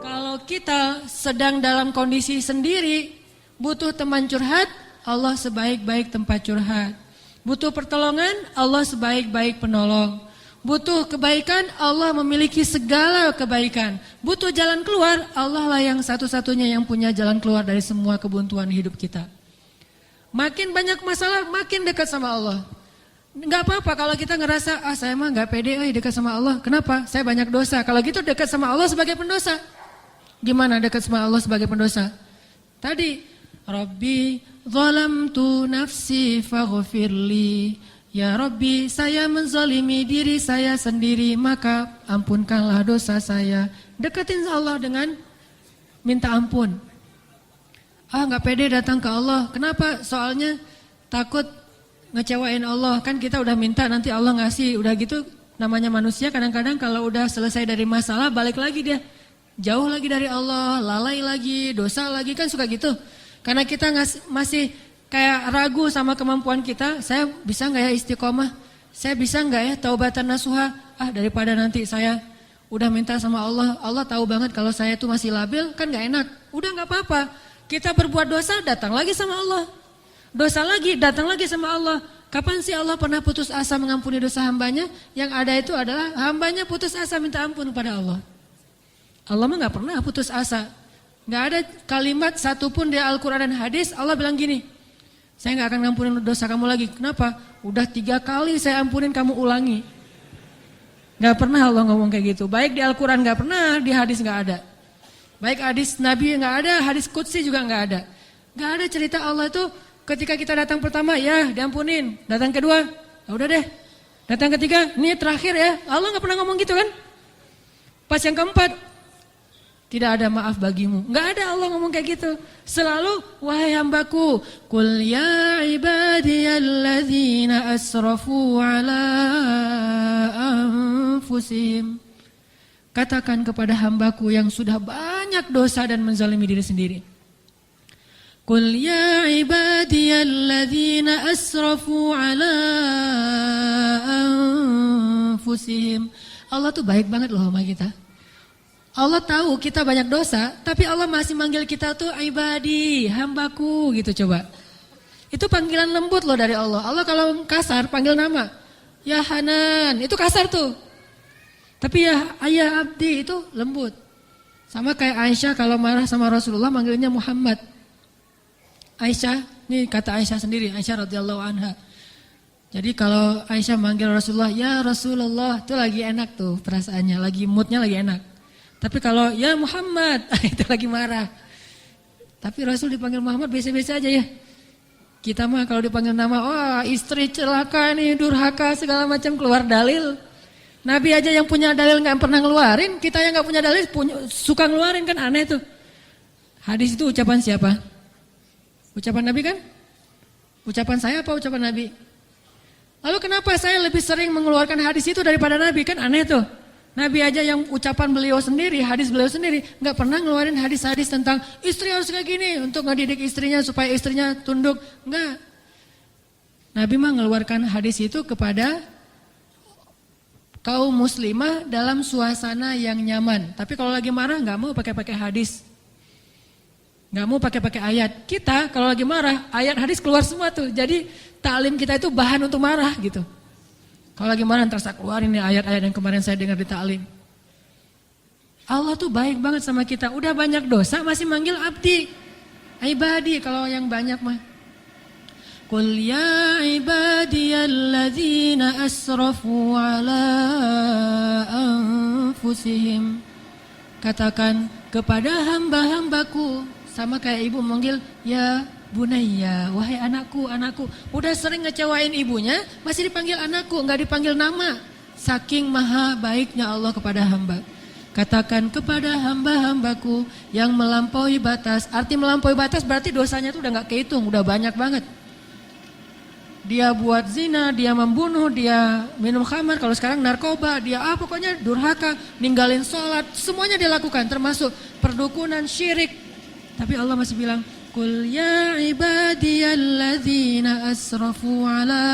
Kalau kita sedang dalam kondisi sendiri, butuh teman curhat, Allah sebaik-baik tempat curhat. Butuh pertolongan, Allah sebaik-baik penolong. Butuh kebaikan, Allah memiliki segala kebaikan. Butuh jalan keluar, Allah lah yang satu-satunya yang punya jalan keluar dari semua kebuntuan hidup kita. Makin banyak masalah, makin dekat sama Allah. Enggak apa-apa kalau kita ngerasa, saya mah enggak pede dekat sama Allah. Kenapa? Saya banyak dosa. Kalau gitu dekat sama Allah sebagai pendosa. Gimana dekat sama Allah sebagai pendosa? Tadi, Rabbi zalamtu nafsi faghfirli. Ya Rabbi, saya menzalimi diri saya sendiri, maka ampunkanlah dosa saya. Deketin Allah dengan minta ampun. Enggak pede datang ke Allah. Kenapa? Soalnya takut ngecewain Allah. Kan kita udah minta nanti Allah ngasih. Udah gitu namanya manusia kadang-kadang kalau udah selesai dari masalah balik lagi dia. Jauh lagi dari Allah, lalai lagi, dosa lagi, kan suka gitu. Karena kita masih kayak ragu sama kemampuan kita. Saya bisa gak ya istiqomah? Saya bisa gak ya taubatan nasuha? Daripada nanti saya udah minta sama Allah, Allah tahu banget kalau saya tuh masih labil, kan gak enak. Udah gak apa-apa. Kita berbuat dosa, datang lagi sama Allah. Dosa lagi, datang lagi sama Allah. Kapan sih Allah pernah putus asa mengampuni dosa hambanya? Yang ada itu adalah hambanya putus asa minta ampun kepada Allah. Allah mah gak pernah putus asa. Gak ada kalimat satupun di Al-Quran dan hadis Allah bilang gini, saya gak akan ngampunin dosa kamu lagi. Kenapa? Udah 3 kali saya ampunin kamu ulangi. Gak pernah Allah ngomong kayak gitu. Baik di Al-Quran gak pernah, di hadis gak ada. Baik hadis Nabi gak ada, hadis Qudsi juga gak ada. Gak ada cerita Allah itu ketika kita datang pertama, ya diampunin. Datang kedua, udah deh. Datang ketiga, ini terakhir ya. Allah gak pernah ngomong gitu kan. Pas yang keempat, tidak ada maaf bagimu. Gak ada Allah ngomong kayak gitu. Selalu, wahai hambaku, Qul ya ibadiyalladzina asrafu ala anfusihim. Katakan kepada hambaku yang sudah banyak dosa dan menzalimi diri sendiri. Qul ya ibadiyalladzina asrafu ala anfusihim. Allah tuh baik banget loh sama kita. Allah tahu kita banyak dosa, tapi Allah masih manggil kita tuh ibadi, hambaku gitu coba. Itu panggilan lembut loh dari Allah. Allah kalau kasar panggil nama, ya Hanan, itu kasar tuh. Tapi ya ayah abdi itu lembut. Sama kayak Aisyah kalau marah sama Rasulullah manggilnya Muhammad. Aisyah, ini kata Aisyah sendiri, Aisyah radhiyallahu anha. Jadi kalau Aisyah manggil Rasulullah, ya Rasulullah, itu lagi enak tuh perasaannya, lagi moodnya lagi enak. Tapi kalau ya Muhammad, itu lagi marah. Tapi Rasul dipanggil Muhammad biasa-biasa aja ya. Kita mah kalau dipanggil nama, istri celaka nih, durhaka segala macam, keluar dalil. Nabi aja yang punya dalil gak pernah ngeluarin, kita yang gak punya dalil suka ngeluarin, kan aneh tuh. Hadis itu ucapan siapa? Ucapan Nabi kan? Ucapan saya apa ucapan Nabi? Lalu kenapa saya lebih sering mengeluarkan hadis itu daripada Nabi? Kan aneh tuh. Nabi aja yang ucapan beliau sendiri, hadis beliau sendiri, gak pernah ngeluarin hadis-hadis tentang istri harus kayak gini untuk ngedidik istrinya supaya istrinya tunduk. Enggak. Nabi mah ngeluarkan hadis itu kepada kaum muslimah dalam suasana yang nyaman. Tapi kalau lagi marah gak mau pakai hadis. Gak mau pakai ayat. Kita kalau lagi marah, ayat hadis keluar semua tuh. Jadi taklim kita itu bahan untuk marah gitu. Kalau lagi marah ntar saya keluarin nih ayat-ayat yang kemarin saya dengar di ta'lim. Allah tuh baik banget sama kita. Udah banyak dosa masih manggil abdi. Ibadi kalau yang banyak mah. Qul ya ibadiyalladzina asrafu ala anfusihim. Katakan kepada hamba-hambaku. Sama kayak ibu manggil ya Bunayya, wahai anakku, anakku. Udah sering ngecewain ibunya, masih dipanggil anakku, enggak dipanggil nama. Saking maha baiknya Allah kepada hamba. Katakan kepada hamba-hambaku yang melampaui batas. Arti melampaui batas berarti dosanya tuh udah enggak kehitung, udah banyak banget. Dia buat zina, dia membunuh, dia minum khamar, kalau sekarang narkoba, dia pokoknya durhaka, ninggalin sholat, semuanya dia lakukan, termasuk perdukunan, syirik. Tapi Allah masih bilang, Qul ya ibadiyalladzina asrafu ala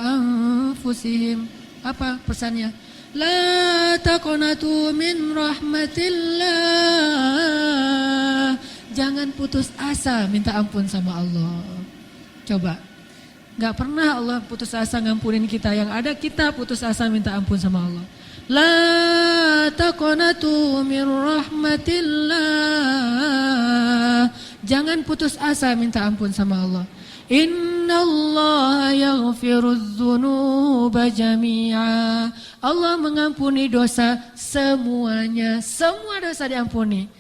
anfusihim. Apa pesannya? La taqnatu min rahmatillah. Jangan putus asa minta ampun sama Allah. Coba. Gak pernah Allah putus asa ngampunin kita. Yang ada kita putus asa minta ampun sama Allah. La taqnatu min rahmatillah. Jangan putus asa minta ampun sama Allah. Innallaha yaghfirudz dzunuba jami'a. Allah mengampuni dosa semuanya. Semua dosa diampuni.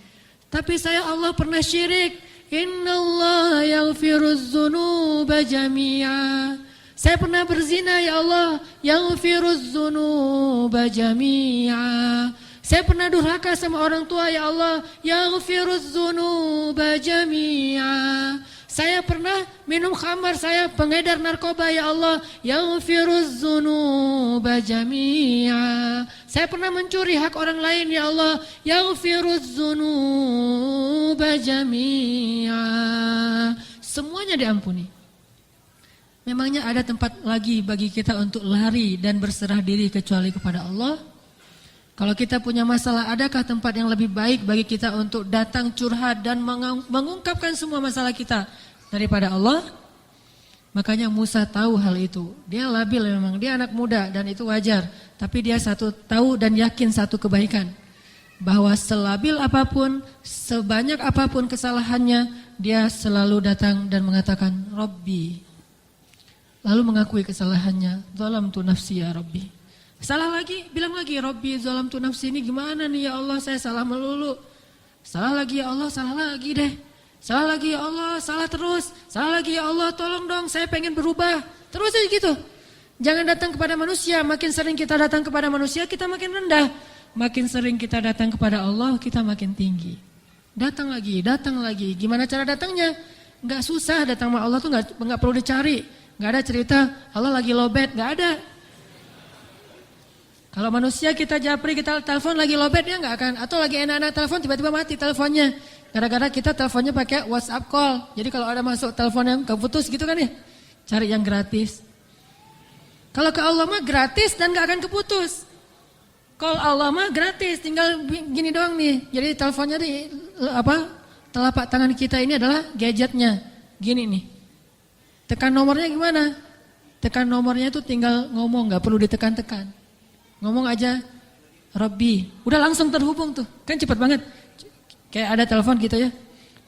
Tapi saya Allah pernah syirik. Innallaha yaghfirudz dzunuba jami'a. Saya pernah berzina ya Allah. Yaghfirudz dzunuba jami'a. Saya pernah durhaka sama orang tua ya Allah. Yaghfirudz dzunuba jami'a. Saya pernah minum khamar, saya pengedar narkoba ya Allah. Yaghfirudz dzunuba jami'a. Saya pernah mencuri hak orang lain ya Allah. Yaghfirudz dzunuba jami'a. Semuanya diampuni. Memangnya ada tempat lagi bagi kita untuk lari dan berserah diri kecuali kepada Allah? Kalau kita punya masalah, adakah tempat yang lebih baik bagi kita untuk datang curhat dan mengungkapkan semua masalah kita daripada Allah? Makanya Musa tahu hal itu. Dia labil memang, dia anak muda dan itu wajar. Tapi dia tahu dan yakin satu kebaikan. Bahwa selabil apapun, sebanyak apapun kesalahannya, dia selalu datang dan mengatakan, Rabbi. Lalu mengakui kesalahannya, zalamtu nafsi ya Rabbi. Salah lagi, bilang lagi, Rabbi zalamtu nafsi, ini gimana nih ya Allah, saya salah melulu. Salah lagi ya Allah, salah lagi deh. Salah lagi ya Allah, salah terus. Salah lagi ya Allah, tolong dong, saya pengen berubah. Terus aja gitu. Jangan datang kepada manusia, makin sering kita datang kepada manusia, kita makin rendah. Makin sering kita datang kepada Allah, kita makin tinggi. Datang lagi, datang lagi. Gimana cara datangnya? Enggak susah, datang sama Allah tuh enggak perlu dicari. Enggak ada cerita, Allah lagi lowbat, enggak ada. Kalau manusia kita japri, kita telepon lagi lowbat, dia enggak akan. Atau lagi enak-enak telepon, tiba-tiba mati teleponnya. Gara-gara kita teleponnya pakai WhatsApp call. Jadi kalau ada masuk telepon yang keputus gitu kan ya, cari yang gratis. Kalau ke Allah mah gratis dan gak akan keputus. Call Allah mah gratis, tinggal gini doang nih. Jadi teleponnya di telapak tangan kita ini adalah gadgetnya. Gini nih. Tekan nomornya gimana? Tekan nomornya itu tinggal ngomong, gak perlu ditekan-tekan. Ngomong aja, Rabbi. Udah langsung terhubung tuh, kan cepat banget. Kayak ada telepon gitu ya.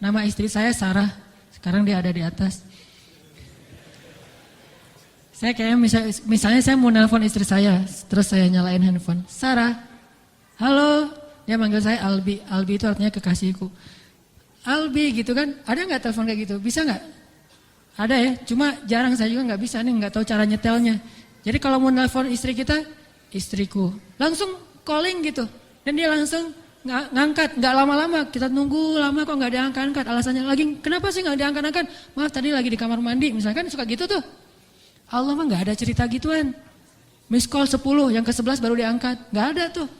Nama istri saya Sarah. Sekarang dia ada di atas. Saya kayak misalnya saya mau nelpon istri saya, terus saya nyalain handphone. Sarah, halo. Dia manggil saya Albi. Albi itu artinya kekasihku. Albi gitu kan. Ada nggak telepon kayak gitu? Bisa nggak? Ada ya. Cuma jarang, saya juga nggak bisa nih, nggak tahu cara nyetelnya. Jadi kalau mau nelpon istri kita, istriku, langsung calling gitu. Dan dia langsung ngangkat, nggak lama-lama, kita nunggu lama kok nggak diangkat-angkat, alasannya lagi, kenapa sih nggak diangkat-angkat? Maaf tadi lagi di kamar mandi, misalkan suka gitu tuh. Allah mah nggak ada cerita gituan. Miss call 10, yang ke-11 baru diangkat, nggak ada tuh.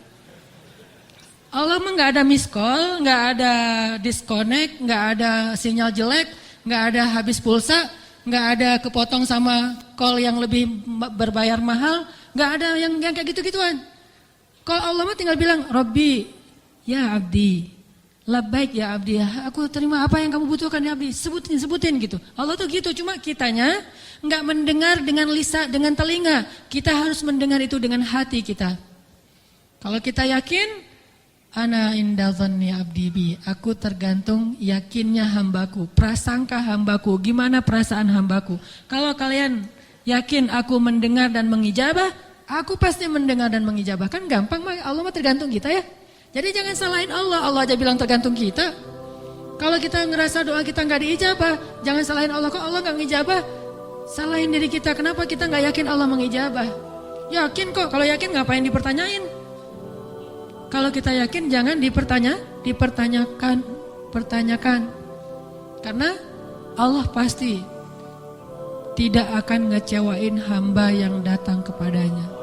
Allah mah nggak ada miss call, nggak ada disconnect, nggak ada sinyal jelek, nggak ada habis pulsa, nggak ada kepotong sama call yang lebih berbayar mahal, nggak ada yang kayak gitu-gituan. Kalau Allah mah tinggal bilang, Rabbi, ya abdi, labbaik ya abdi, aku terima apa yang kamu butuhkan ya abdi, sebutin gitu. Allah tuh gitu, cuma kitanya nggak mendengar dengan lisan, dengan telinga. Kita harus mendengar itu dengan hati kita. Kalau kita yakin, ana inda dhanni abdi bi, aku tergantung yakinnya hambaku, prasangka hambaku, gimana perasaan hambaku. Kalau kalian yakin aku mendengar dan mengijabah, aku pasti mendengar dan mengijabah. Kan gampang, Allah mah tergantung kita ya. Jadi jangan salahin Allah, Allah aja bilang tergantung kita. Kalau kita ngerasa doa kita nggak diijabah, jangan salahin Allah, kok Allah nggak ngijabah. Salahin diri kita, kenapa kita nggak yakin Allah mengijabah? Yakin kok, kalau yakin ngapain dipertanyain? Kalau kita yakin jangan dipertanyakan. Karena Allah pasti tidak akan ngecewain hamba yang datang kepadanya.